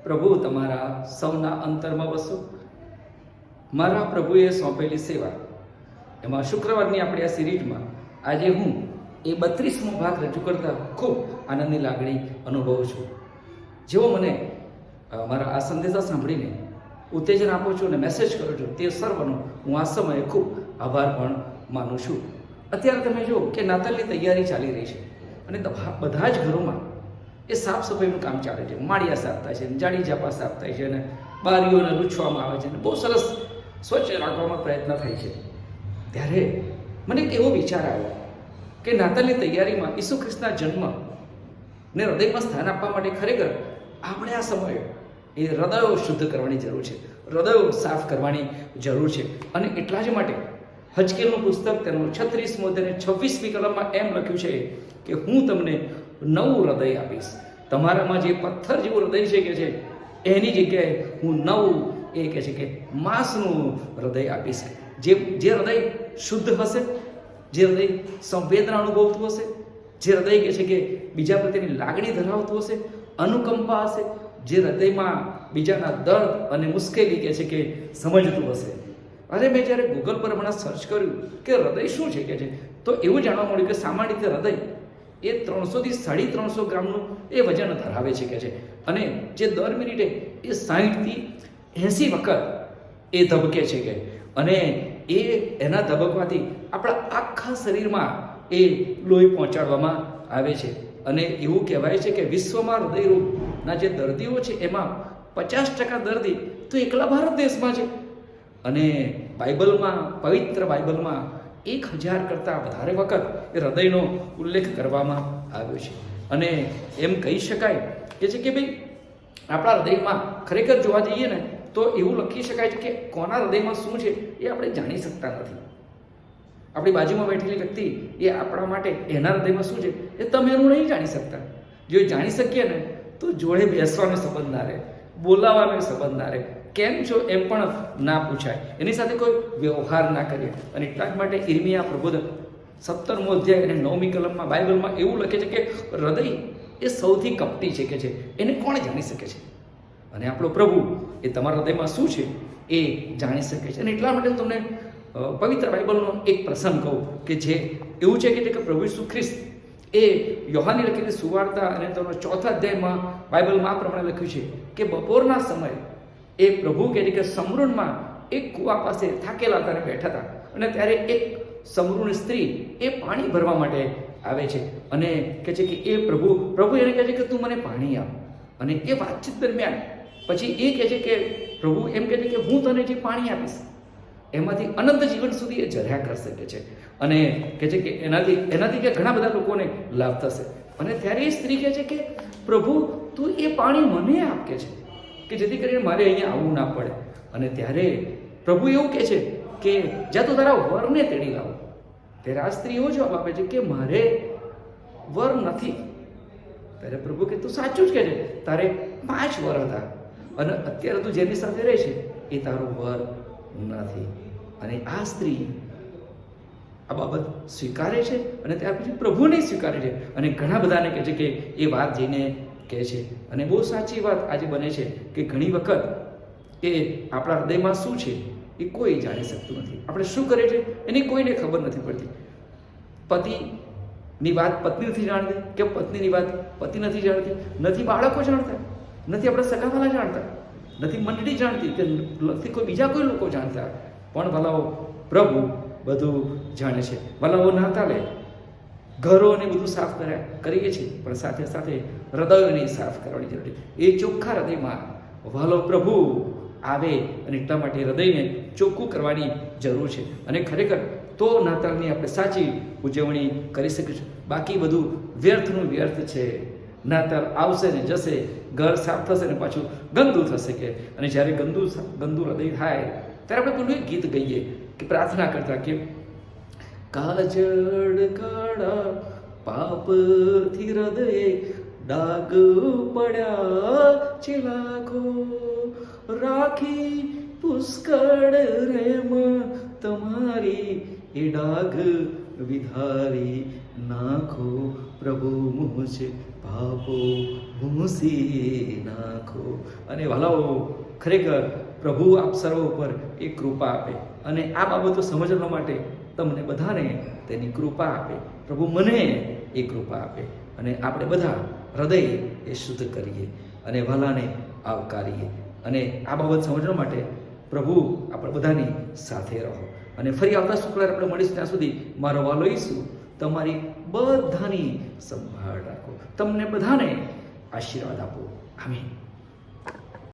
પ્રભુ તમારા સૌના અંતરમાં વસો. મારા પ્રભુએ સોંપેલી સેવા એમાં શુક્રવારની આપણી આ સિરીઝમાં આજે હું એ 32મો ભાગ રજૂ કરતા ખૂબ આનંદની લાગણી અનુભવું છું. જેવો મને મારા આ સંદેશા સાંભળીને ઉત્તેજન આપો છો અને મેસેજ કરો છો તે સર્વનો હું આ સમયે ખૂબ આભાર પણ માનું છું. અત્યારે તમે જુઓ કે નાતાલની તૈયારી ચાલી રહી છે અને બધા જ ઘરોમાં એ સાફ સફાઈનું કામ ચાલે છે. માળિયા સાફ થાય છે, જાડી ઝાપા સાફ થાય છે અને બારીઓને લૂછવામાં આવે છે અને બહુ સરસ સ્વચ્છ રાખવામાં પ્રયત્ન થાય છે. ત્યારે મને એક એવો વિચાર આવ્યો કે નાતાલની તૈયારીમાં ઈસુ ખ્રિસ્તના જન્મ ને હૃદયમાં સ્થાન આપવા માટે ખરેખર આપણે આ સમયે એ હૃદયો શુદ્ધ કરવાની જરૂર છે, હૃદયો સાફ કરવાની જરૂર છે. અને એટલા જ માટે હજકેલનું પુસ્તક તેનું 36મો અને 26મી કલમમાં એમ લખ્યું છે કે હું તમને નવું હૃદય આપીશ. તમારામાં જે પથ્થર જેવું હૃદય છે કે છે એની જગ્યાએ હું નવું એ કહે છે કે માંસનું હૃદય આપીશ. જે હૃદય શુદ્ધ હશે, જે હૃદય સંવેદના અનુભવતું હશે, જે હૃદય કહે છે કે બીજા પ્રત્યેની લાગણી ધરાવતું હશે, અનુકંપા હશે, જે હૃદયમાં બીજાના દર્દ અને મુશ્કેલી કહે છે કે સમજતું હશે. અરે મેં જ્યારે ગૂગલ પર હમણાં સર્ચ કર્યું કે હૃદય શું છે કે છે તો એવું જાણવા મળ્યું કે સામાન્ય રીતે હૃદય એ 300 થી 350 ગ્રામનું એ વજન ધરાવે છે કે છે અને જે દર મિનિટે એ 60 થી 80 વખત એ ધબકે છે કે અને એ એના ધબકવાથી આપણા આખા શરીરમાં એ લોહી પહોંચાડવામાં આવે છે. અને એવું કહેવાય છે કે વિશ્વમાં હૃદયરોગના જે દર્દીઓ છે એમાં 50% દર્દી તો એકલા ભારત દેશમાં છે. અને બાઇબલમાં, પવિત્ર બાઇબલમાં 1000 કરતાં વધારે વખત એ હૃદયનો ઉલ્લેખ કરવામાં આવ્યો છે. અને એમ કહી શકાય કે છે કે ભાઈ આપણા હૃદયમાં ખરેખર જોવા જઈએ ને તો એવું લખી શકાય છે કે કોના હૃદયમાં શું છે એ આપણે જાણી શકતા નથી. આપણી બાજુમાં બેઠેલી વ્યક્તિ એ આપણા માટે એના હૃદયમાં શું છે એ તમે એનું નહીં જાણી શકતા. જો જાણી શકીએ ને તો જોડે બેસવાનો સંબંધ ના રહે, બોલાવવાનો સંબંધ ના રહે, કેમ છો એમ પણ ના પૂછાય, એની સાથે કોઈ વ્યવહાર ના કરીએ. અને એટલા જ માટે ઈર્મિયા પ્રબોધક 17મો અધ્યાય અને 9મી કલમમાં બાઇબલમાં એવું લખે છે કે હૃદય એ સૌથી કપટી છે કે છે એને કોણ જાણી શકે છે. અને આપણો પ્રભુ એ તમારા હૃદયમાં શું છે એ જાણી શકે છે. અને એટલા માટે હું તમને પવિત્ર બાઇબલનો એક પ્રસંગ કહું કે જે એવું છે કે પ્રભુ ઈસુ ખ્રિસ્ત એ યોહાનની લખેલી સુવાર્તા અને તેનો 4થા અધ્યાયમાં બાઇબલમાં આ પ્રમાણે લખ્યું છે કે બપોરના સમયે એ પ્રભુ કહે છે કે સમરૂનમાં એક કૂવા પાસે થાકેલા હતા બેઠા હતા અને ત્યારે એક સમરૂની સ્ત્રી એ પાણી ભરવા માટે આવે છે અને કહે છે કે એ પ્રભુ એને કહે છે કે તું મને પાણી આપ. અને એ વાતચીત દરમિયાન પછી એ કહે છે કે પ્રભુ એમ કહે છે કે હું તને જે પાણી આપીશ એમાંથી અનંત જીવન સુધી એ ઝર્યા કરી શકે છે. અને કહે છે કે એનાથી કે ઘણા બધા લોકોને લાભ થશે. અને ત્યારે એ સ્ત્રી કહે છે કે પ્રભુ તું એ પાણી મને આપ કે જેથી કરીને મારે અહીંયા આવવું ના પડે. અને ત્યારે પ્રભુ એવું કહે છે કે જ્યાં તું તારા વરને તેડી લાવો. ત્યારે આ સ્ત્રી એવો જવાબ આપે છે કે મારે વર નથી. ત્યારે પ્રભુ કે તું સાચું જ કહે છે, તારે 5 વર હતા અને અત્યારે તું જેની સાથે રહે છે એ તારો વર નથી. અને આ સ્ત્રી આ બાબત સ્વીકારે છે અને ત્યાર પછી પ્રભુને સ્વીકારે છે અને ઘણા બધાને કહે છે કે એ વાત જઈને કહે છે. અને બહુ સાચી વાત આજે બને છે કે ઘણી વખત એ આપણા હૃદયમાં શું છે એ કોઈ જાણી શકતું નથી. આપણે શું કરીએ છીએ એની કોઈને ખબર નથી પડતી. પતિની વાત પત્ની નથી જાણતી કે પત્નીની વાત પતિ નથી જાણતી, નથી બાળકો જાણતા, નથી આપણા સગાવાલા જાણતા, નથી મંડળી જાણતી કે નથી કોઈ બીજા કોઈ લોકો જાણતા. પણ ભલાઓ પ્રભુ બધું જાણે છે. ભલાઓ નાતાલે ઘરોને બધું સાફ કરીએ છીએ પણ સાથે સાથે હૃદયોને સાફ કરવાની જરૂર છે. એ ચોખ્ખા હૃદયમાં વાલો પ્રભુ આવે અને એટલા માટે હૃદયને ચોખ્ખું કરવાની જરૂર છે. અને ખરેખર તો નાતાલની આપણે સાચી ઉજવણી કરી શકીશું. બાકી બધું વ્યર્થનું વ્યર્થ છે. નાતાલ આવશે ને જશે, ઘર સાફ થશે ને પાછું ગંદુ થશે કે. અને જ્યારે ગંદુ હૃદય થાય ત્યારે આપણે પેલું એક ગીત ગઈએ કે પ્રાર્થના કરતા કે કાજળ કાળા પાપથી હૃદયે ડાગ પડ્યા છે લાખો, રાખી પુષ્કળ રેમ તમારી એ ડાગ વિધારી નાખો પ્રભુ મુझे પાપો ભૂંસી નાખો. અને વાલાઓ, ખરેખર પ્રભુ આપ સર્વ ઉપર એ કૃપા આપે અને આ બાબતો સમજવા માટે તમને બધાને તેની કૃપા આપે. પ્રભુ મને એ કૃપા આપે અને આપણે બધા હૃદય એ શુદ્ધ કરીએ અને વાલાને આવકારીએ. અને આ બાબત સમજવા માટે પ્રભુ આપણે બધાની સાથે રહો. અને ફરી આવતા શુક્રવારે આપણે મળીશું. ત્યાં સુધી મારો વાલો ઈસુ તમારી બધાની સંભાળ રાખો. તમને બધાને આશીર્વાદ આપો. આમીન.